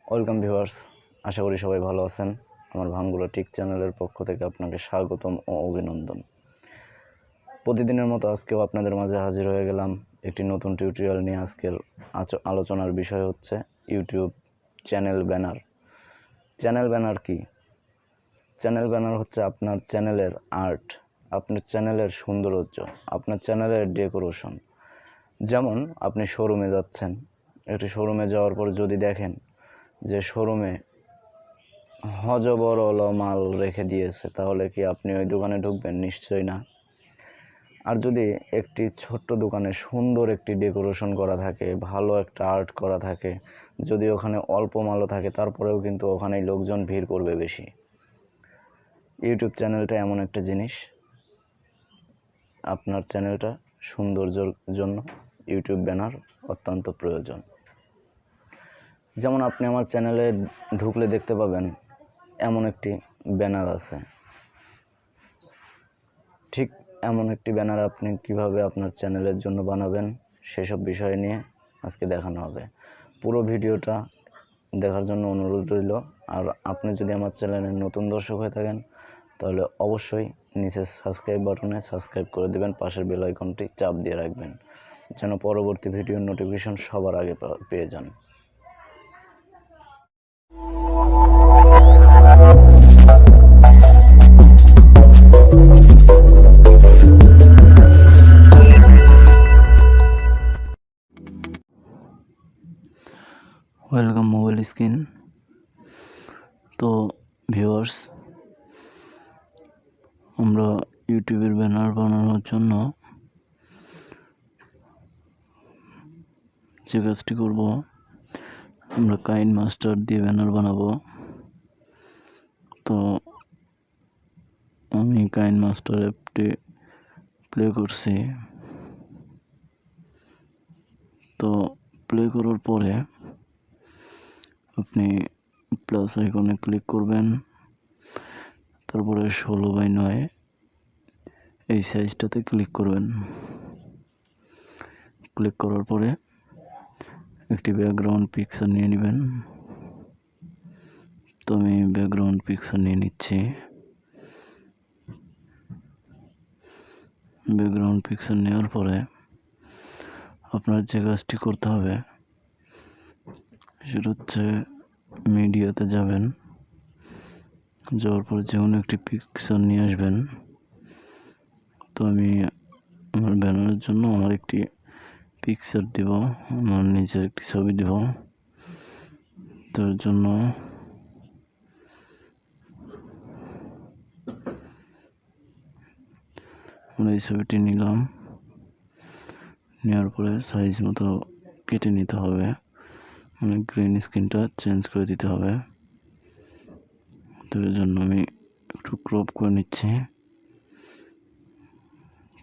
Welcome viewers, আশা করি সবাই ভালো আছেন। আমার ভাঙ্গুরা টিক চ্যানেলের পক্ষ থেকে আপনাকে স্বাগতম ও অভিনন্দন। প্রতিদিনের মতো আজকেও আপনাদের মাঝে হাজির হয়ে গেলাম একটি নতুন টিউটোরিয়াল নিয়ে। আজকের আলোচনার বিষয় হচ্ছে YouTube channel banner. Channel banner কি? চ্যানেল ব্যানার হচ্ছে আপনার চ্যানেলের আর্ট, আপনার চ্যানেলের সৌন্দর্য, আপনার চ্যানেলের ডেকোরেশন। যেমন আপনি শোরুমে যাচ্ছেন, একটি শোরুমে যাওয়ার পর যদি দেখেন যে শোরুমে হজবরল মাল রেখে দিয়েছে, তাহলে কি আপনি ওই দোকানে ঢুকবেন? নিশ্চয়ই না। আর যদি একটি ছোট্ট দোকানে সুন্দর একটি ডেকোরেশন করা থাকে, ভালো একটা আর্ট করা থাকে, যদি ওখানে অল্প মালও থাকে, তারপরেও কিন্তু ওখানেই লোকজন ভিড় করবে বেশি। ইউটিউব চ্যানেলটা এমন একটা জিনিস, আপনার চ্যানেলটা সৌন্দর্যের জন্য ইউটিউব ব্যানার অত্যন্ত প্রয়োজন। যেমন আপনি আমার চ্যানেলে ঢুকলে দেখতে পাবেন এমন একটি ব্যানার আছে। ঠিক এমন একটি ব্যানার আপনি কিভাবে আপনার চ্যানেলের জন্য বানাবেন, সেসব বিষয় নিয়ে আজকে দেখানো হবে। পুরো ভিডিওটা দেখার জন্য অনুরোধ রইল। আর আপনি যদি আমার চ্যানেলের নতুন দর্শক হয়ে থাকেন, তাহলে অবশ্যই নিচে সাবস্ক্রাইব বাটনে সাবস্ক্রাইব করে দেবেন, পাশের বেল আইকনটি চাপ দিয়ে রাখবেন, যেন পরবর্তী ভিডিওর নোটিফিকেশন সবার আগে পেয়ে যান। Welcome mobile screen. তো ভিউয়ার্স, আমরা ইউটিউবের ব্যানার বানানোর জন্য যে কাজটি করব, আমরা কাইন মাস্টার দিয়ে ব্যানার বানাবো। তো আমি কাইন মাস্টার অ্যাপটি প্লে করছি। তো প্লে করার পরে আপনি প্লাস আইকনে ক্লিক করবেন, তারপরে 16:9 এই সাইজটাতে ক্লিক করবেন। ক্লিক করার পরে একটি ব্যাকগ্রাউন্ড পিকচার নিয়ে নেবেন। তো আমি ব্যাকগ্রাউন্ড পিকচার নিয়ে নিচ্ছি। ব্যাকগ্রাউন্ড পিকচার নেওয়ার পরে আপনার যে কাজটি করতে হবে সেটা হচ্ছে মিডিয়াতে যাবেন, যাওয়ার পর যে কোনো একটি পিকচার নিয়ে আসবেন। তো আমি আমার ব্যানারের জন্য আমার একটি পিকচার দিব, আমার নিজের একটি ছবি দিব। তার জন্য আমরা এই ছবিটি নিলাম, নেওয়ার পরে সাইজ মতো কেটে নিতে হবে, মানে গ্রিন স্ক্রিনটা চেঞ্জ করে দিতে হবে। তো এর জন্য আমি একটু ক্রপ করে নিচ্ছি।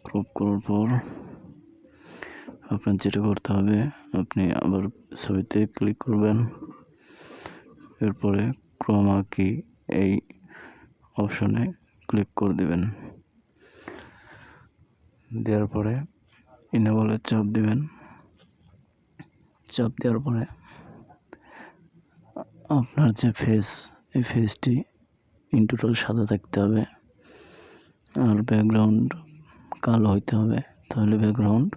ক্রপ করার পর আপনার যেটা করতে হবে, আপনি আবার ছবিতে ক্লিক করবেন, এরপরে ক্রোমা কি এই অপশনে ক্লিক করে দেবেন। দেওয়ার পরে ইনেবলে চাপ দিবেন। চাপ দেওয়ার পরে আপনার যে এই ফেসটি ইন টোটাল সাদা থাকতে হবে, আর ব্যাকগ্রাউন্ড কালো হইতে হবে, তাহলে ব্যাকগ্রাউন্ড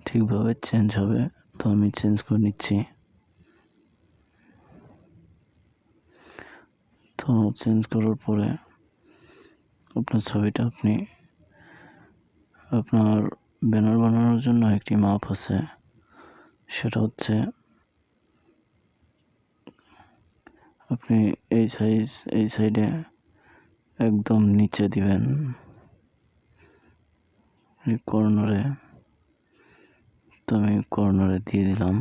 ঠিকভাবে চেঞ্জ হবে। তো আমি চেঞ্জ করে নিচ্ছি। তো চেঞ্জ করার পরে আপনার ছবিটা আপনার ব্যানার বানানোর জন্য একটি মাপ আছে, সেটা হচ্ছে আপনি এই সাইডে একদম নিচে দিবেন, কর্নারে। তো আমি কর্নারে দিয়ে দিলাম।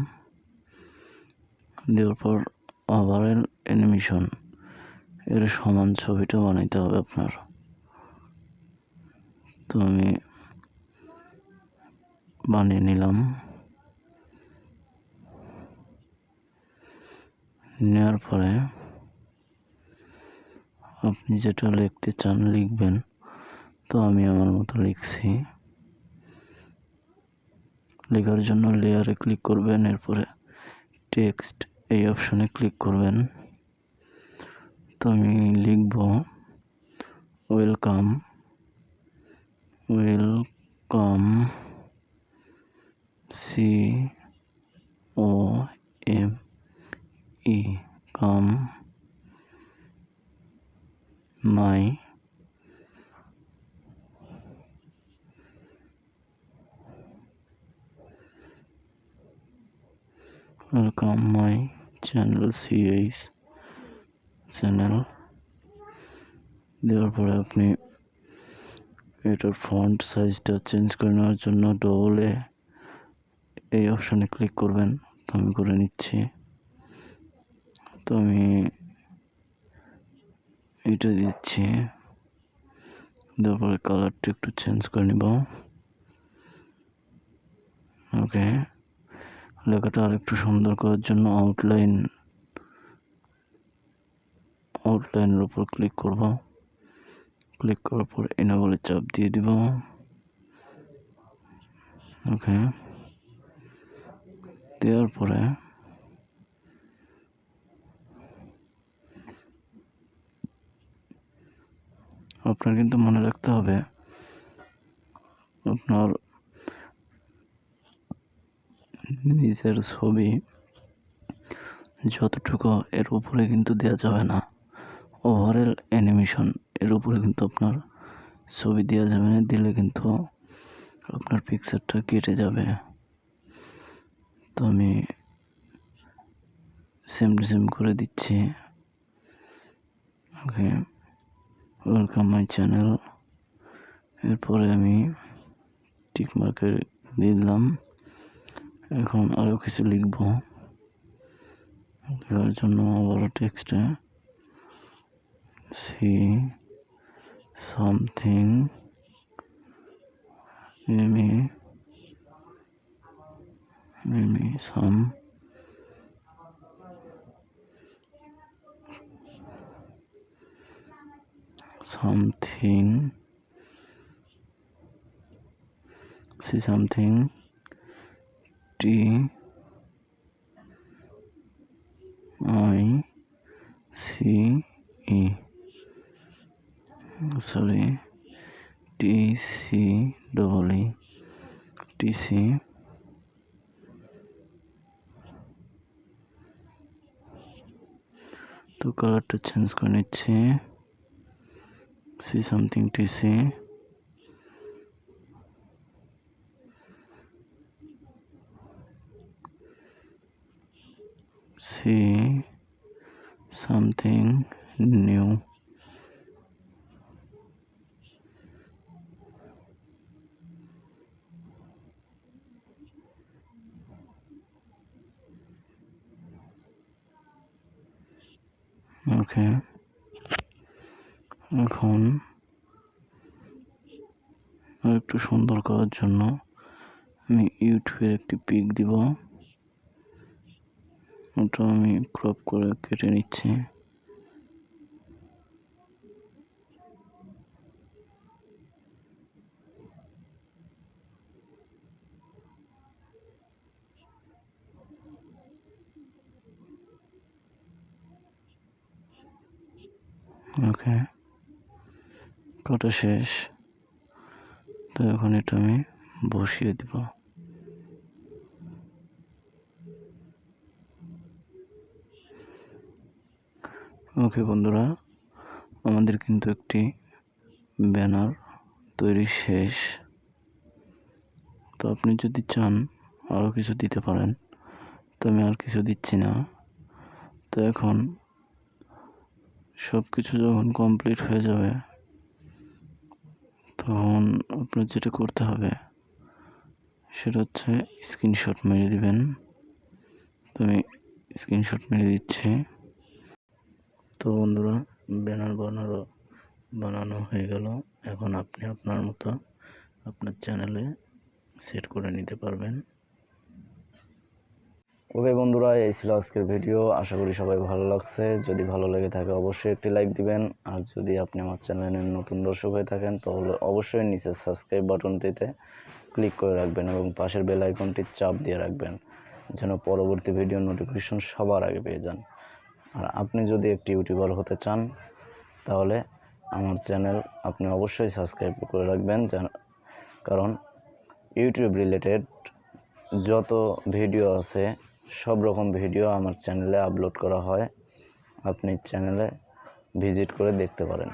দেওয়ার পর ওভারঅল অ্যানিমেশন এর সমান ছবিটা বানাইতে হবে আপনার। তো আমি বানিয়ে নিলাম। নেওয়ার পরে আপনি যেটা লিখতে চান লিখবেন। তো আমি আমার মতো লিখছি। লেখার জন্য লেয়ারে ক্লিক করবেন, এরপরে টেক্সট এই অপশনে ক্লিক করবেন। তো আমি লিখব welcome COME come my channel channel দেওয়ার পরে আপনি এটার ফন্ট সাইজটা চেঞ্জ করে নেওয়ার জন্য এই অপশনে ক্লিক করবেন। তো আমি করে নিচ্ছি। তো আমি এটা দিচ্ছি, দেওয়ার পরে কালারটা একটু চেঞ্জ করে নিব। ওকে, লেখাটা আরেকটু সুন্দর করার জন্য আউটলাইনের উপর ক্লিক করব। ক্লিক করার পর এনেবলে চাপ দিয়ে দিব। ওকে, দেওয়ার পরে আপনার কিন্তু মনে রাখতে হবে আপনার নিজের ছবি যতটুকু এর উপরে কিন্তু দেওয়া যাবে না। ওভারঅল অ্যানিমেশন এর উপরে কিন্তু আপনার ছবি দেওয়া যাবে না, দিলে কিন্তু আপনার পিকচারটা কেটে যাবে। তো আমি সেম করে দিচ্ছি। ওকে, ওয়েলকাম মাই চ্যানেল, এরপরে আমি টিক মার্কে দিলাম। এখন আরও কিছু লিখব। লেখার জন্য আবারও টেক্সটে see something some something T I C E sorry T C E T C। তো কালারটা চেঞ্জ করে নিচ্ছি। something TC something new। ওকে, এখন আরেকটু সুন্দর করার জন্য আমি ইউটিউবের একটি পিক দিব। ওটা আমি ক্রপ করে কেটে নিচ্ছি। ওকে, কাটা শেষ। তো এখন এটা আমি বসিয়ে দিব। ওকে বন্ধুরা, আমাদের কিন্তু একটি ব্যানার তৈরি শেষ। তো আপনি যদি চান আরও কিছু দিতে পারেন, তো আমি আর কিছু দিচ্ছি না। তো এখন সব কিছু যখন কমপ্লিট হয়ে যাবে, তখন আপনার যেটা করতে হবে সেটা হচ্ছে স্ক্রিনশট মেরে দিবেন। তো আমি স্ক্রিনশট মেরে দিচ্ছি। তো বন্ধুরা, ব্যানার বানানো হয়ে গেল। এখন আপনি আপনার মতো আপনার চ্যানেলে সেট করে নিতে পারবেন। ওকে বন্ধুরা, এই ছিল আজকের ভিডিও। আশা করি সবাই ভালো লাগছে। যদি ভালো লেগে থাকে অবশ্যই একটি লাইক দিবেন। আর যদি আপনি আমার চ্যানেলের নতুন দর্শক হয়ে থাকেন তাহলে অবশ্যই নিচে সাবস্ক্রাইব বাটনটিতে ক্লিক করে রাখবেন এবং পাশের বেল আইকনটি চাপ দিয়ে রাখবেন, যেন পরবর্তী ভিডিও নোটিফিকেশন সবার আগে পেয়ে যান। আর আপনি যদি একটি ইউটিউবার হতে চান তাহলে আমার চ্যানেল আপনি অবশ্যই সাবস্ক্রাইব করে রাখবেন, কারণ ইউটিউব রিলেটেড যত ভিডিও আছে সব রকম ভিডিও আমার চ্যানেলে আপলোড করা হয়। আপনি চ্যানেলে ভিজিট করে দেখতে পারেন।